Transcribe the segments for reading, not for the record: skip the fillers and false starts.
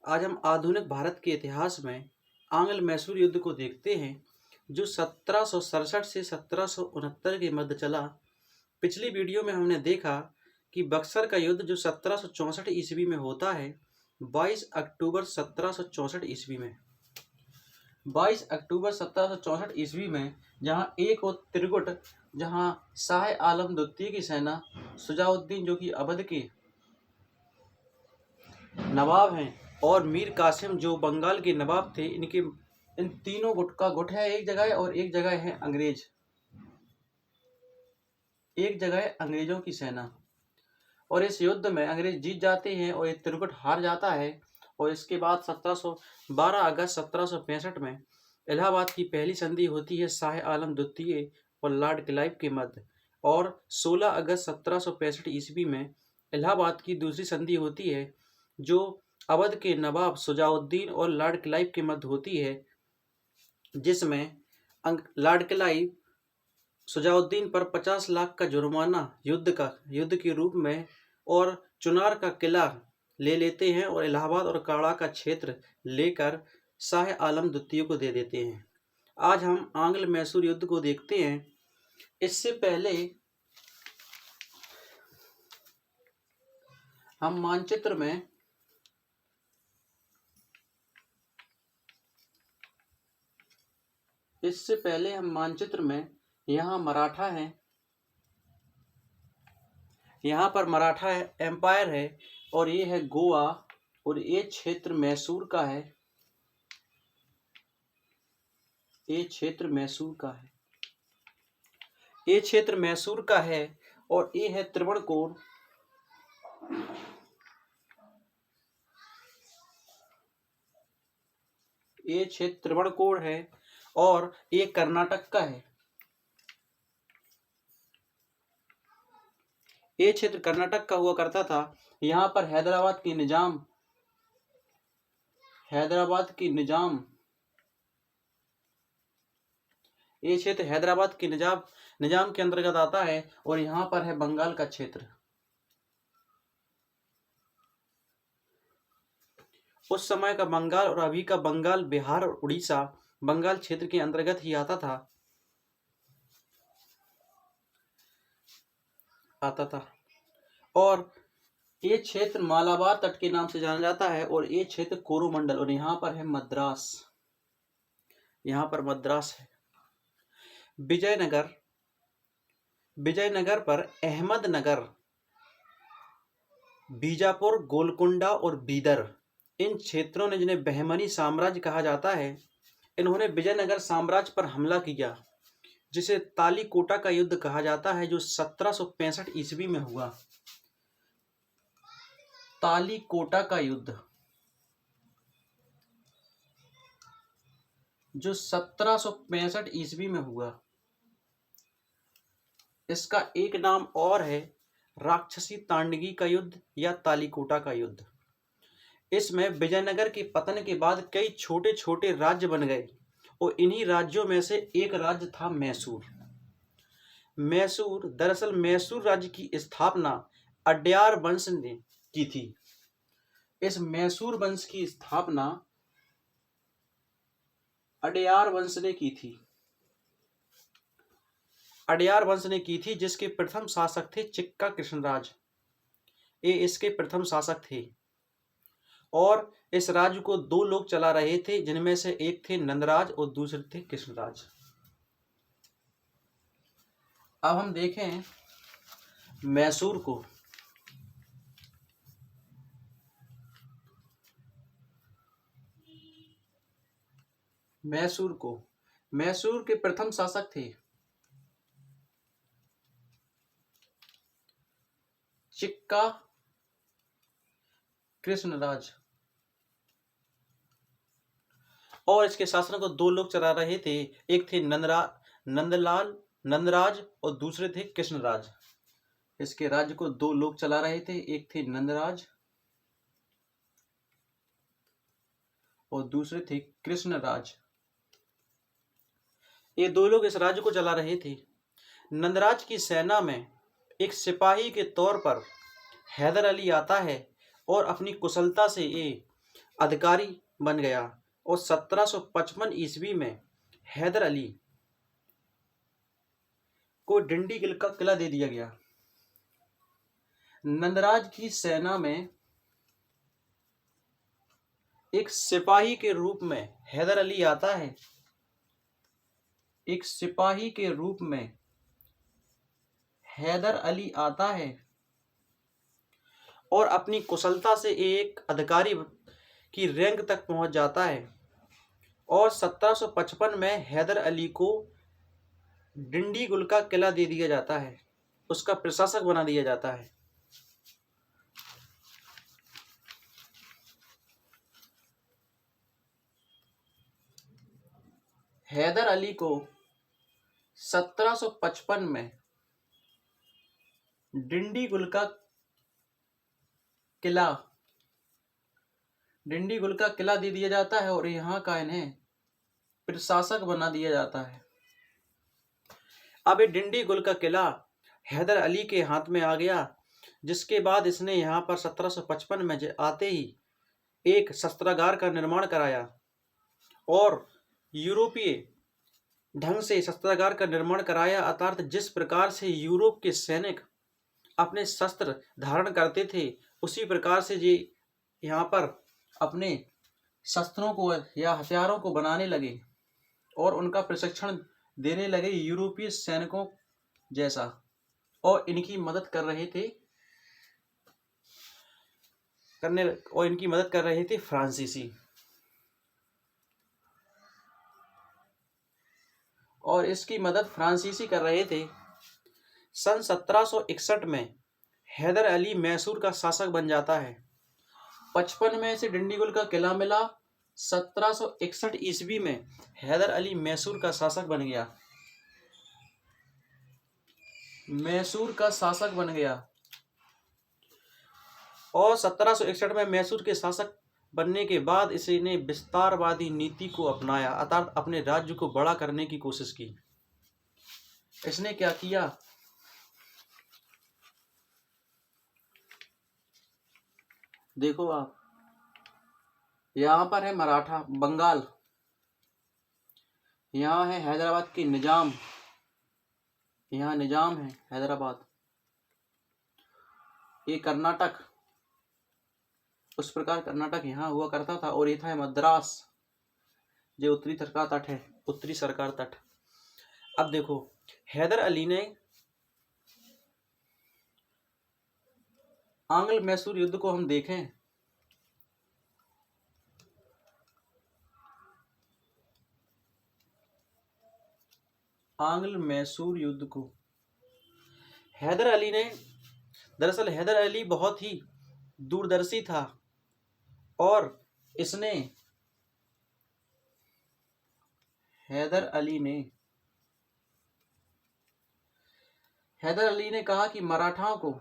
आज हम आधुनिक भारत के इतिहास में आंग्ल मैसूर युद्ध को देखते हैं जो 1767 से 1769 के मध्य चला। पिछली वीडियो में हमने देखा कि बक्सर का युद्ध जो 1764 ईस्वी में होता है 22 अक्टूबर 1764 ईस्वी में 22 अक्टूबर 1764 ईस्वी में जहां एक और त्रिकुट जहां शाह आलम द्वितीय की सेना शुजाउद्दीन जो कि अवध के नवाब हैं और मीर कासिम जो बंगाल के नवाब थे, इनके इन तीनों गुट का गुट है एक जगह और एक जगह है अंग्रेज, एक जगह है अंग्रेजों की सेना। और इस युद्ध में अंग्रेज जीत जाते हैं और ये त्रिकुट हार जाता है। और इसके बाद 12 अगस्त 1765 में इलाहाबाद की पहली संधि होती है शाह आलम द्वितीय और लॉर्ड क्लाइव के मध्य। और 16 अगस्त 1765 ईस्वी में इलाहाबाद की दूसरी संधि होती है जो अवध के नवाब शुजाउद्दीन और लॉर्ड क्लाइव के मध्य होती है, जिसमें लॉर्ड क्लाइव शुजाउद्दीन पर 50 लाख का जुर्माना युद्ध के रूप में और चुनार का किला ले लेते हैं और इलाहाबाद और काड़ा का क्षेत्र लेकर शाह आलम द्वितीय को दे देते हैं। आज हम आंग्ल मैसूर युद्ध को देखते हैं। इससे पहले हम मानचित्र में यहाँ मराठा है, यहाँ पर मराठा एम्पायर है और ये है गोवा और ये क्षेत्र मैसूर का है, ये क्षेत्र मैसूर का है और ये है त्रिभुवनकोर, ये क्षेत्र त्रिभुवनकोर है और ये कर्नाटक का है, ये क्षेत्र कर्नाटक का हुआ करता था। यहाँ पर हैदराबाद की निजाम ये क्षेत्र हैदराबाद के निजाम के अंतर्गत आता है। और यहाँ पर है बंगाल का क्षेत्र। उस समय का बंगाल और अभी का बंगाल बिहार और उड़ीसा बंगाल क्षेत्र के अंतर्गत ही आता था। और ये क्षेत्र मालाबार तट के नाम से जाना जाता है और ये क्षेत्र कोरोमंडल, और यहाँ पर है मद्रास, यहाँ पर मद्रास है। विजयनगर पर अहमदनगर, बीजापुर, गोलकुंडा और बीदर, इन क्षेत्रों ने जिन्हें बहमनी साम्राज्य कहा जाता है, इन्होंने विजयनगर साम्राज्य पर हमला किया, जिसे तालीकोटा का युद्ध कहा जाता है, जो 1765 ईस्वी में हुआ। तालीकोटा का युद्ध जो 1765 ईस्वी में हुआ, इसका एक नाम और है राक्षसी तांडगी का युद्ध या तालीकोटा का युद्ध। इसमें विजयनगर के पतन के बाद कई छोटे छोटे राज्य बन गए और इन्हीं राज्यों में से एक राज्य था मैसूर। दरअसल मैसूर राज्य की स्थापना अड्यार वंश ने की थी। इस मैसूर वंश की स्थापना अड्यार वंश ने की थी, जिसके प्रथम शासक थे चिक्का कृष्णराज। ये इसके प्रथम शासक थे और इस राज्य को दो लोग चला रहे थे, जिनमें से एक थे नंदराज और दूसरे थे कृष्णराज। अब हम देखें मैसूर को। मैसूर के प्रथम शासक थे चिक्का कृष्णराज और इसके शासन को दो लोग चला रहे थे, एक थे नंदराज और दूसरे थे कृष्णराज। इसके राज्य को दो लोग चला रहे थे, एक थे नंदराज और दूसरे थे कृष्णराज। ये दो लोग इस राज्य को चला रहे थे। नंदराज की सेना में एक सिपाही के तौर पर हैदर अली आता है और अपनी कुशलता से ये अधिकारी बन गया और 1755 ईस्वी में हैदर अली को डिंडीगल का किला दे दिया गया। नंदराज की सेना में एक सिपाही के रूप में हैदर अली आता है। एक सिपाही के रूप में हैदर अली आता है और अपनी कुशलता से एक अधिकारी की रैंक तक पहुंच जाता है और 1755 में हैदर अली को डिंडीगुल का किला दे दिया जाता है, उसका प्रशासक बना दिया जाता है। हैदर अली को 1755 में डिंडीगुल का किला दे दिया जाता है और यहाँ का इन्हें प्रशासक बना दिया जाता है। अब ये डिंडीगुल का किला हैदर अली के हाथ में आ गया, जिसके बाद इसने यहाँ पर 1755 में आते ही एक शस्त्रागार का निर्माण कराया और यूरोपीय ढंग से शस्त्रागार का निर्माण कराया। अर्थात जिस प्रकार से यूरोप के सैनिक अपने शस्त्र धारण करते थे, उसी प्रकार से ये यहाँ पर अपने शस्त्रों को या हथियारों को बनाने लगे और उनका प्रशिक्षण देने लगे यूरोपीय सैनिकों जैसा, और इनकी मदद कर रहे थे फ्रांसीसी। और इसकी मदद फ्रांसीसी कर रहे थे। सन 1761 में हैदर अली मैसूर का शासक बन जाता है। 55 में इसे डिंडीगुल का किला मिला। 1761 ईस्वी में हैदर अली मैसूर का शासक बन गया। और 1761 में मैसूर के शासक बनने के बाद इसने विस्तारवादी नीति को अपनाया, अर्थात अपने राज्य को बड़ा करने की कोशिश की। इसने क्या किया, देखो आप, यहाँ पर है मराठा बंगाल, यहाँ है हैदराबाद की निजाम, यहाँ निजाम है हैदराबाद, ये कर्नाटक, उस प्रकार कर्नाटक यहाँ हुआ करता था। और ये था मद्रास, जो उत्तरी सरकार तट है, उत्तरी सरकार तट। अब देखो, हैदर अली ने आंग्ल मैसूर युद्ध को हम देखें, आंग्ल मैसूर युद्ध को हैदर अली ने, दरअसल हैदर अली बहुत ही दूरदर्शी था और इसने हैदर अली ने कहा कि मराठाओं को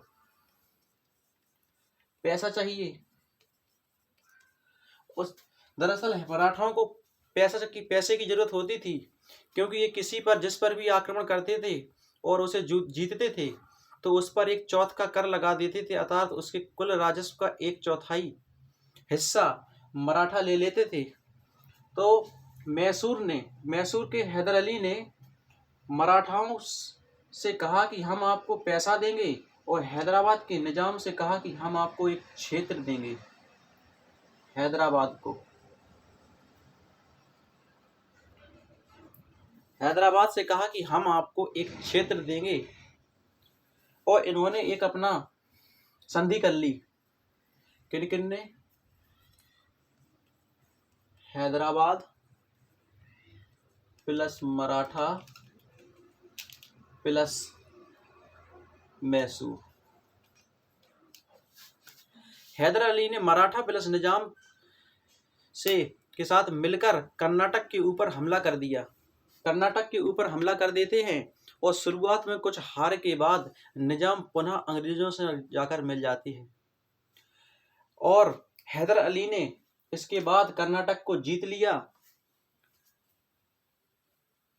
पैसा चाहिए। दरअसल मराठाओं को पैसे की जरूरत होती थी, क्योंकि ये जिस पर भी आक्रमण करते थे और उसे जीतते थे तो उस पर 1/4 का कर लगा देते थे, अर्थात उसके कुल राजस्व का 1/4 हिस्सा मराठा ले लेते थे। तो मैसूर के हैदर अली ने मराठाओं से कहा कि हम आपको पैसा देंगे, और हैदराबाद के निजाम से कहा कि हम आपको एक क्षेत्र देंगे। हैदराबाद से कहा कि हम आपको एक क्षेत्र देंगे, और इन्होंने एक अपना संधि कर ली। किन ने? Hyderabad plus Maratha plus Mysore. हैदर अली ने मराठा प्लस निजाम के साथ मिलकर कर्नाटक के ऊपर हमला कर दिया। कर्नाटक के ऊपर हमला कर देते हैं और शुरुआत में कुछ हार के बाद निजाम पुनः अंग्रेजों से जाकर मिल जाती है, और हैदर अली ने इसके बाद कर्नाटक को जीत लिया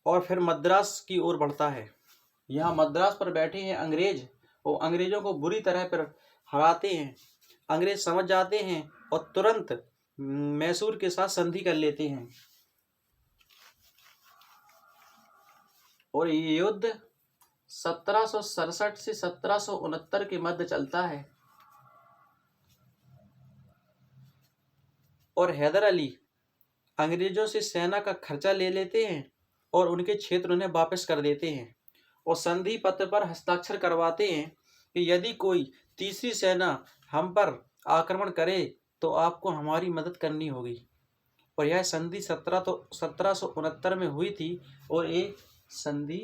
और फिर मद्रास की ओर बढ़ता है। यहाँ मद्रास पर बैठे हैं अंग्रेज और अंग्रेजों को बुरी तरह पर हराते हैं। अंग्रेज समझ जाते हैं और तुरंत मैसूर के साथ संधि कर लेते हैं और ये युद्ध 1767 से 1769 के मध्य चलता है। और हैदर अली अंग्रेजों से सेना का खर्चा ले लेते हैं और उनके क्षेत्र उन्हें वापस कर देते हैं और संधि पत्र पर हस्ताक्षर करवाते हैं कि यदि कोई तीसरी सेना हम पर आक्रमण करे तो आपको हमारी मदद करनी होगी। और यह संधि 1769 में हुई थी और ये संधि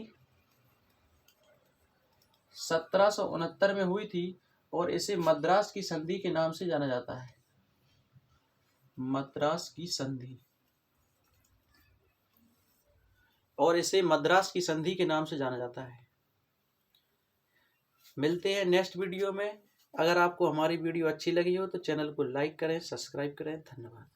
1769 में हुई थी और इसे मद्रास की संधि के नाम से जाना जाता है। मद्रास की संधि, और इसे मद्रास की संधि के नाम से जाना जाता है। मिलते हैं नेक्स्ट वीडियो में। अगर आपको हमारी वीडियो अच्छी लगी हो तो चैनल को लाइक करें, सब्सक्राइब करें। धन्यवाद।